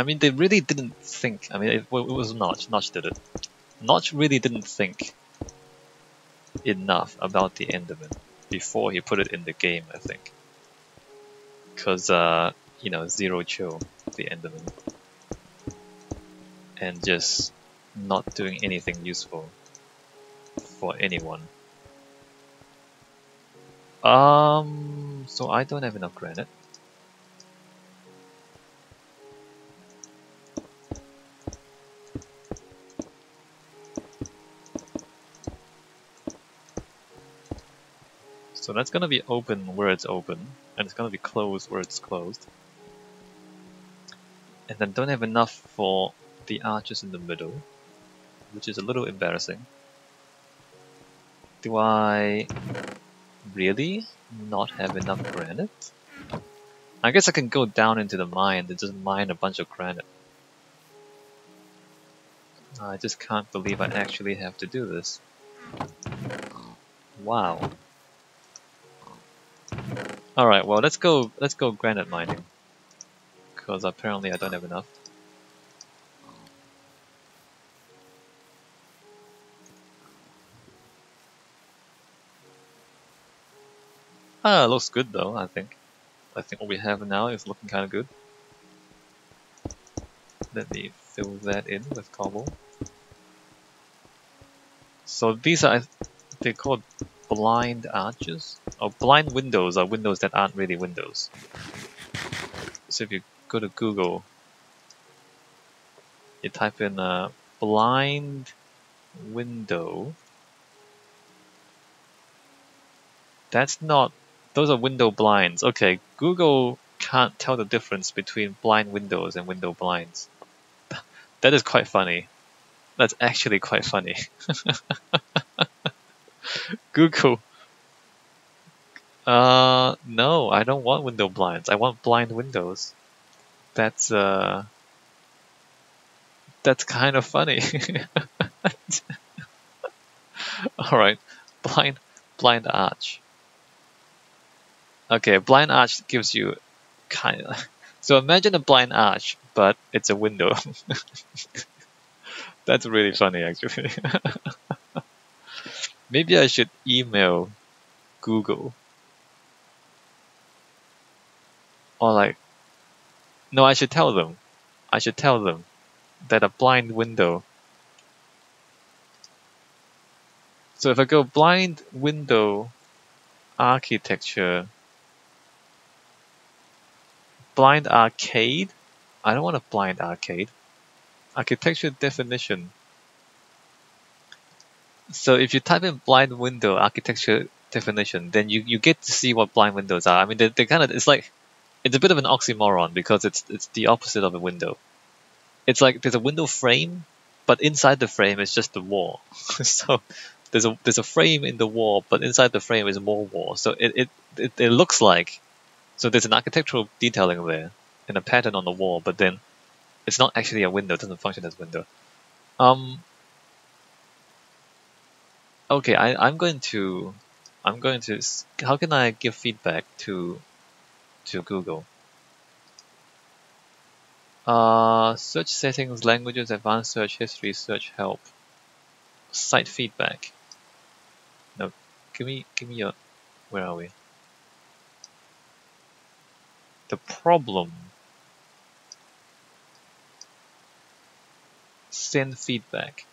I mean, they really didn't think. I mean, it was Notch. Notch did it. Notch really didn't think enough about the Enderman before he put it in the game, I think. Because, you know, Zero Chill, the Enderman. And just not doing anything useful for anyone. So I don't have enough granite. So that's gonna be open where it's open, and it's gonna be closed where it's closed. And then don't have enough for the arches in the middle, which is a little embarrassing. Do I really not have enough granite? I guess I can go down into the mine and just mine a bunch of granite. I just can't believe I actually have to do this. Wow. Alright, well let's go granite mining. Because apparently I don't have enough. Ah, looks good though, I think. I think what we have now is looking kinda good. Let me fill that in with cobble. So these are, they're called blind arches? Or blind windows are windows that aren't really windows. So if you go to Google, you type in a blind window. That's not, those are window blinds. Okay, Google can't tell the difference between blind windows and window blinds. That is quite funny. That's actually quite funny. Google. No, I don't want window blinds. I want blind windows. That's kind of funny. All right, blind arch. Okay, blind arch gives you kind of. So imagine a blind arch, but it's a window. That's really funny, actually. Maybe I should email Google. Or like, no, I should tell them. I should tell them that a blind window. So if I go blind window architecture, blind arcade. I don't want a blind arcade. Architecture definition. So if you type in blind window architecture definition, then you get to see what blind windows are. I mean, they're kind of, it's like, it's a bit of an oxymoron because it's the opposite of a window. It's like there's a window frame, but inside the frame is just the wall. So there's a frame in the wall, but inside the frame is more wall. So it looks like, so there's an architectural detailing there and a pattern on the wall, but then it's not actually a window. It doesn't function as a window. Okay, I'm going to, how can I give feedback to Google? Search settings, languages, advanced search, history, search help, site feedback. No, give me your, where are we? The problem. Send feedback.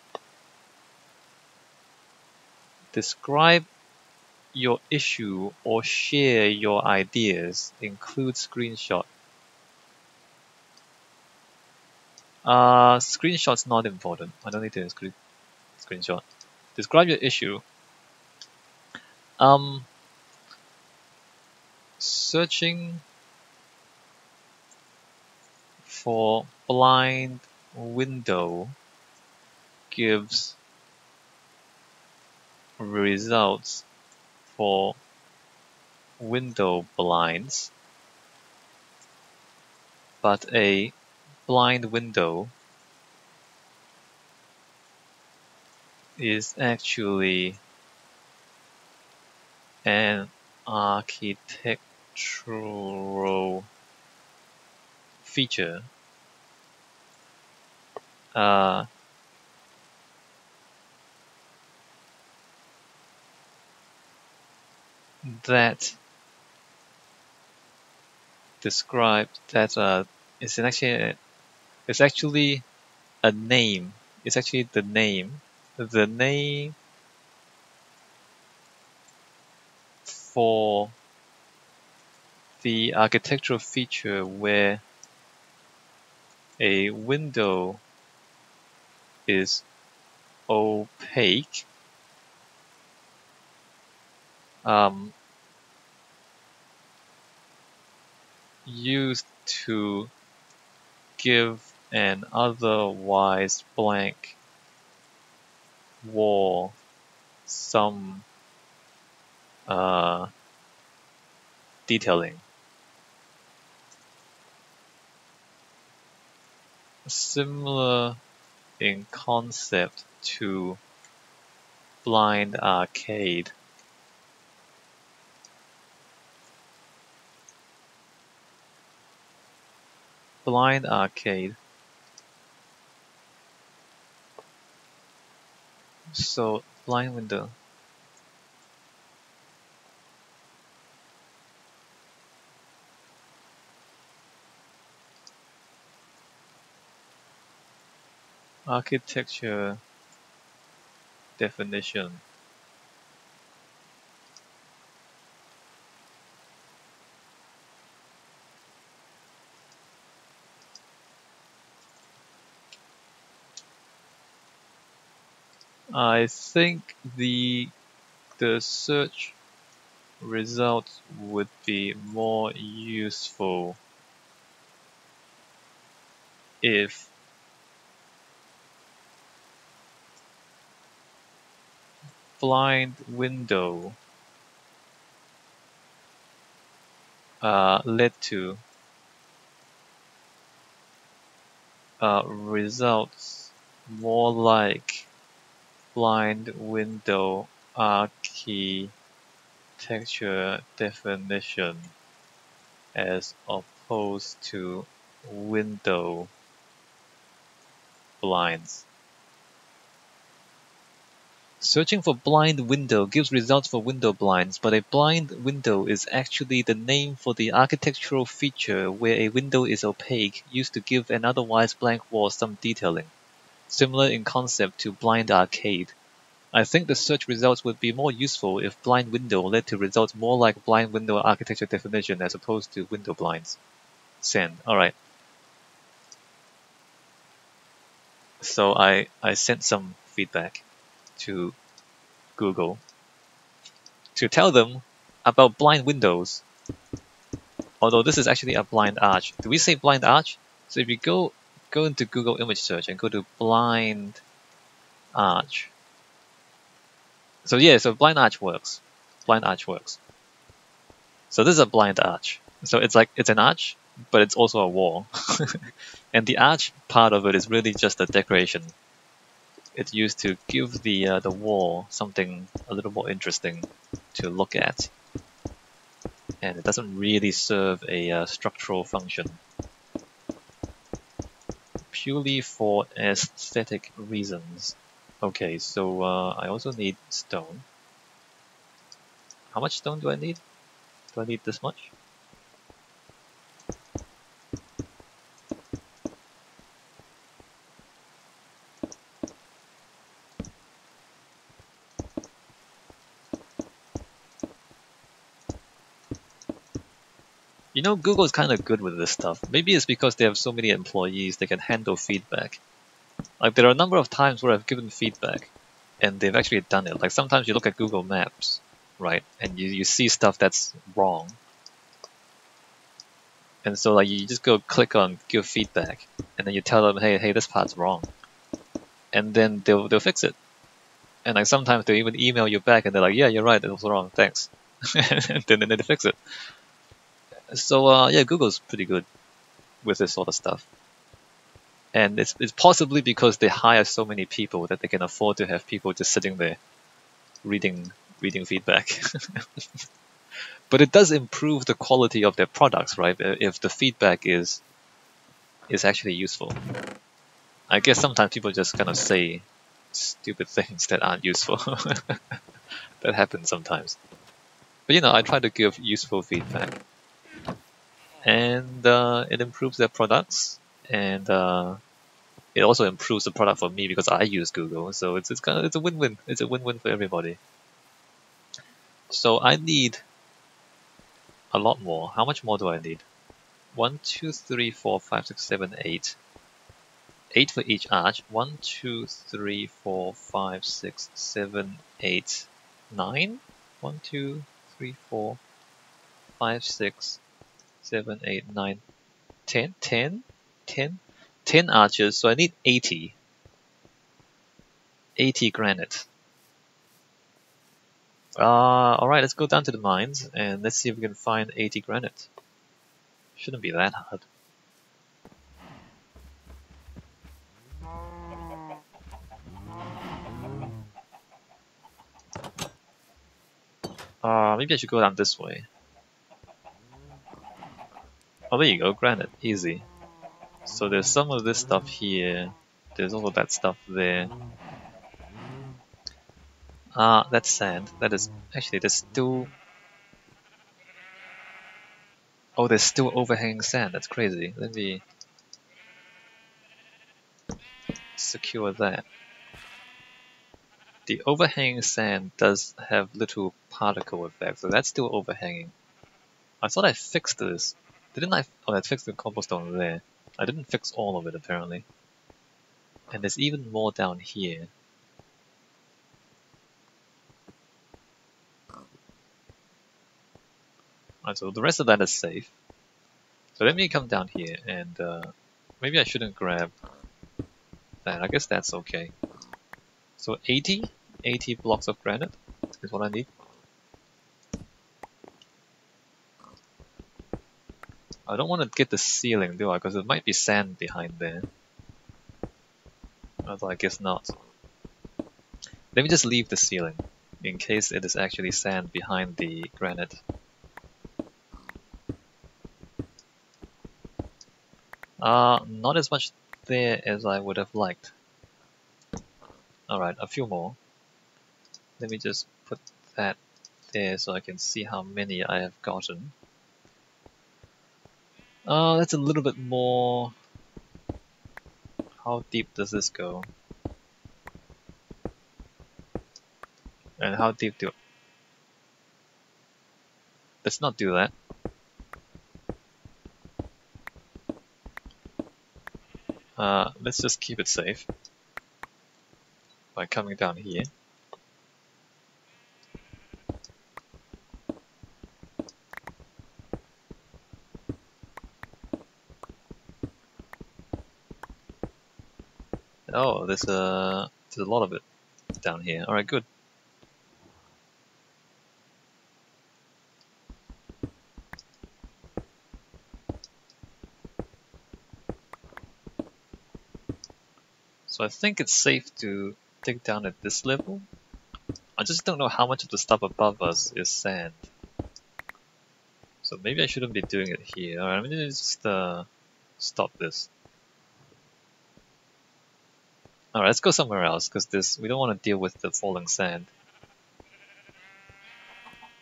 Describe your issue or share your ideas. Include screenshot. Screenshot's not important. I don't need to include screenshot. Describe your issue. Searching for blind window gives results for window blinds, but a blind window is actually an architectural feature that described that it's actually a name. It's actually the name. The name for the architectural feature where a window is opaque, um, used to give an otherwise blank wall some detailing. Similar in concept to blind arcade. Blind arcade. So blind window. Architecture definition. I think the search results would be more useful if blind window led to results more like blind window architecture definition as opposed to window blinds. Searching for blind window gives results for window blinds, but a blind window is actually the name for the architectural feature where a window is opaque, used to give an otherwise blank wall some detailing. Similar in concept to blind arcade. I think the search results would be more useful if blind window led to results more like blind window architecture definition as opposed to window blinds. Send. Alright. So I sent some feedback to Google to tell them about blind windows. Although this is actually a blind arch. Do we say blind arch? So if you go into Google image search and go to blind arch. So yeah, so blind arch works. Blind arch works. So this is a blind arch. So it's like it's an arch, but it's also a wall. And the arch part of it is really just a decoration. It's used to give the wall something a little more interesting to look at. And it doesn't really serve a structural function. Purely for aesthetic reasons. Okay, so I also need stone. How much stone do I need? Do I need this much? You know, Google's kind of good with this stuff. Maybe it's because they have so many employees they can handle feedback. Like, there are a number of times where I've given feedback, and they've actually done it. Like, sometimes you look at Google Maps, right, and you see stuff that's wrong. And so, like, you just go click on give feedback, and then you tell them, hey, this part's wrong. And then they'll fix it. And like sometimes they'll even email you back, and they're like, yeah, you're right, it was wrong, thanks. And then they fix it. So yeah, Google's pretty good with this sort of stuff. And it's possibly because they hire so many people that they can afford to have people just sitting there reading feedback. But it does improve the quality of their products, right? If the feedback is actually useful. I guess sometimes people just kind of say stupid things that aren't useful. That happens sometimes. But you know, I try to give useful feedback, and it improves their products, and it also improves the product for me because I use Google. So it's kind of it's a win-win. It's a win-win for everybody. So I need a lot more. How much more do I need? 1, 2, 3, 4, 5, 6, 7, 8. 8 for each arch. 1, 2, 3, 4, 5, 6, 7, 8, 9. 1, 2, 3, 4, 5, 6, 7, 8, 9, 10, 10, 10, 10 arches. So I need 80. 80 granite. Alright, let's go down to the mines and let's see if we can find 80 granite. Shouldn't be that hard. Maybe I should go down this way. Oh, there you go, granite, easy. So there's some of this stuff here. There's also that stuff there. That's sand. That is actually there's still. Oh, there's still overhanging sand. That's crazy. Let me secure that. The overhanging sand does have little particle effects, so that's still overhanging. I thought I fixed this. Didn't I? Oh, I fixed the cobblestone there. I didn't fix all of it apparently. And there's even more down here. Alright, so the rest of that is safe. So let me come down here and maybe I shouldn't grab that. I guess that's okay. So 80 blocks of granite is what I need. I don't want to get the ceiling, do I? Because there might be sand behind there. Although I guess not. Let me just leave the ceiling, in case it is actually sand behind the granite. Not as much there as I would have liked. Alright, a few more. Let me just put that there so I can see how many I have gotten. That's a little bit more. How deep does this go? And how deep do... Let's not do that. Let's just keep it safe by coming down here. Oh, there's a lot of it down here. Alright, good. So I think it's safe to dig down at this level. I just don't know how much of the stuff above us is sand. So maybe I shouldn't be doing it here. Alright, I'm gonna just stop this. Alright, let's go somewhere else, because we don't want to deal with the falling sand.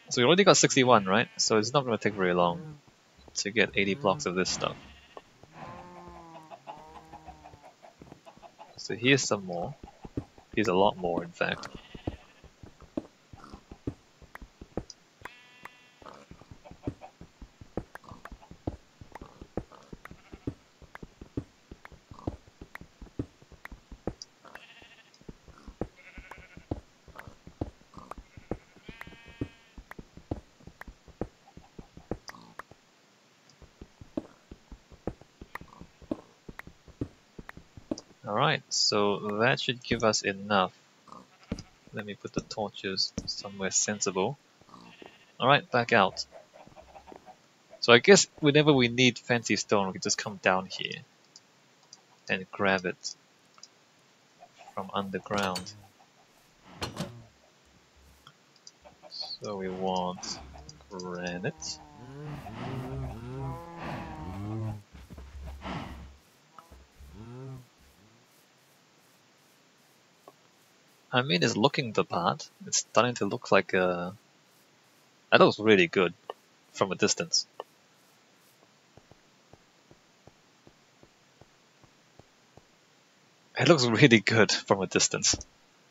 So we already got 61, right? So it's not going to take very long to get 80 blocks of this stuff. So here's some more. Here's a lot more, in fact. Alright, so that should give us enough. Let me put the torches somewhere sensible. Alright, back out. So I guess whenever we need fancy stone, we can just come down here and grab it from underground. So we want granite. I mean, it's looking the part. It's starting to look like a... That looks really good from a distance. It looks really good from a distance.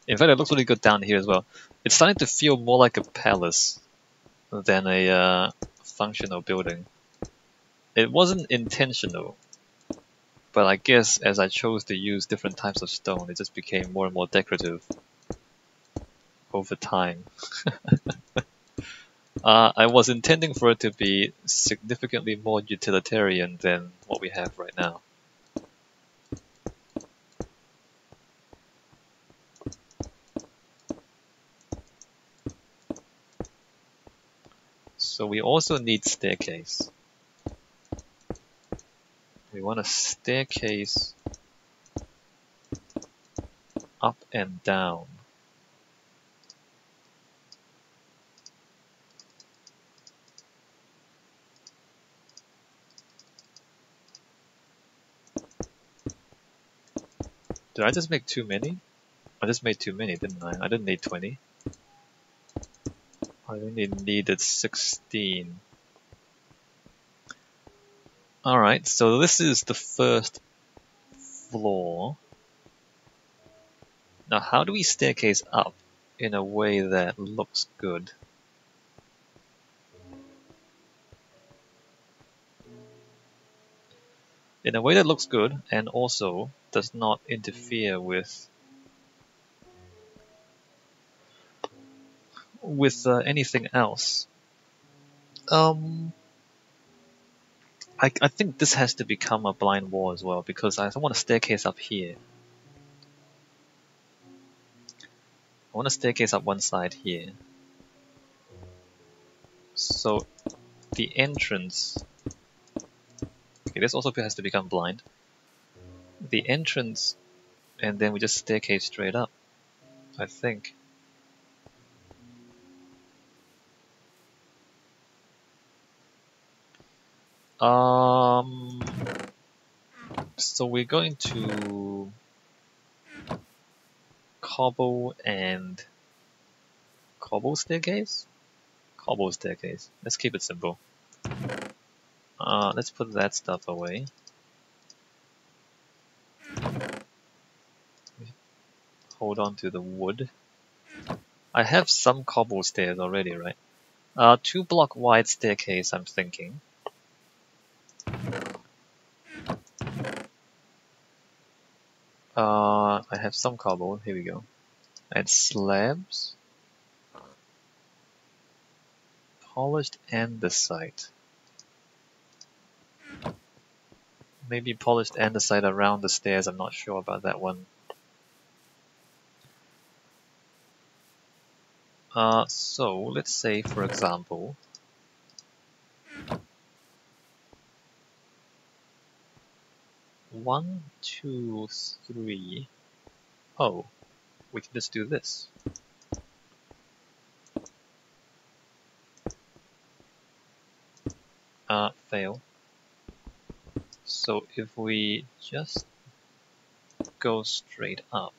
In fact, it looks really good down here as well. It's starting to feel more like a palace than a functional building. It wasn't intentional, but I guess as I chose to use different types of stone, it just became more and more decorative over time. I was intending for it to be significantly more utilitarian than what we have right now. So we also need staircase. We want a staircase up and down. Did I just make too many? I just made too many, didn't I? I didn't need 20. I only needed 16. Alright, so this is the first floor. Now how do we staircase up in a way that looks good? In a way that looks good and also does not interfere with anything else. I think this has to become a blind wall as well, because I want a staircase up here. I want a staircase up one side here. So the entrance... Okay, this also has to become blind. The entrance, and then we just staircase straight up, I think. So we're going to cobble staircase? Cobble staircase. Let's keep it simple. Let's put that stuff away. Hold on to the wood. I have some cobble stairs already, right? 2-block wide staircase, I'm thinking. I have some cobble, here we go. And slabs. Polished andesite. Maybe polished andesite around the stairs, I'm not sure about that one. So let's say, for example, one, two, three. Oh, we can just do this. Fail. So if we just go straight up,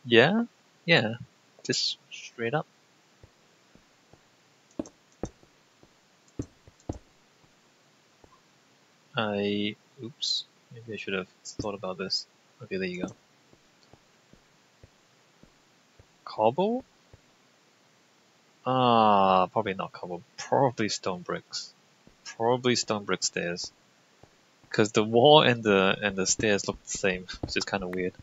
yeah, just straight up. Oops, maybe I should have thought about this. Okay, there you go. Cobble? Probably not cobble. Probably stone bricks. Probably stone brick stairs. Because the wall and the stairs look the same, which is kind of weird.